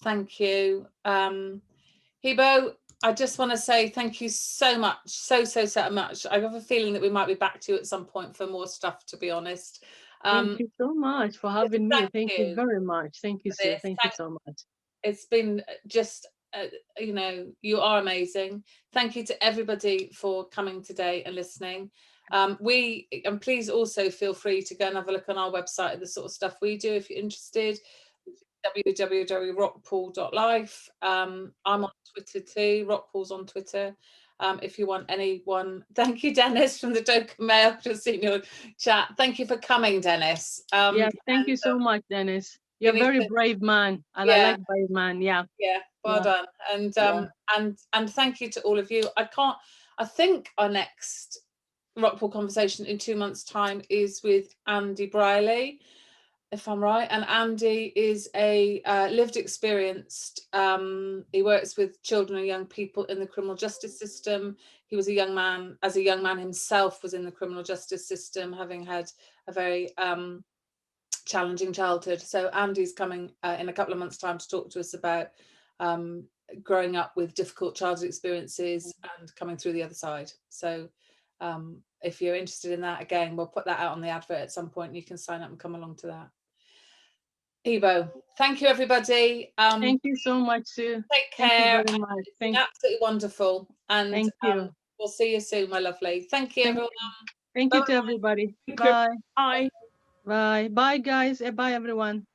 thank you. Hibo, I just want to say thank you so much, so much. I have a feeling that we might be back to you at some point for more stuff, to be honest. Thank you so much for having me. Thank Thank you you very much. Thank you, for Sue. this. Thank you so much. It's been just, you are amazing. Thank you to everybody for coming today and listening. And please also feel free to go and have a look on our website at the sort of stuff we do if you're interested. www.rockpool.life. I'm on Twitter too. Rockpool's on Twitter. If you want anyone, thank you, Dennis from the Doka Mail. Just seen your chat. Thank you for coming, Dennis. Yeah, thank And you so much, Dennis. you You're a need very to, brave man, and I yeah, like brave man. Yeah, yeah, well yeah, done. And yeah. and thank you to all of you. I think our next Rockpool conversation in 2 months' time is with Andy Briley, if I'm right. And Andy is a lived experienced. He works with children and young people in the criminal justice system. He was a young man, as a young man himself, was in the criminal justice system, having had a very challenging childhood. So Andy's coming in a couple of months' time to talk to us about growing up with difficult childhood experiences and coming through the other side. So if you're interested in that, again, we'll put that out on the advert at some point and you can sign up and come along to that. Hibo, thank you, everybody. Thank you so much, Sue. Take Thank you care. very much. It's been absolutely wonderful. And Thank you. we'll see you soon, my lovely. Thank you, everyone. Thank you to everybody. Bye. Bye. Bye. Bye, guys. Bye, everyone.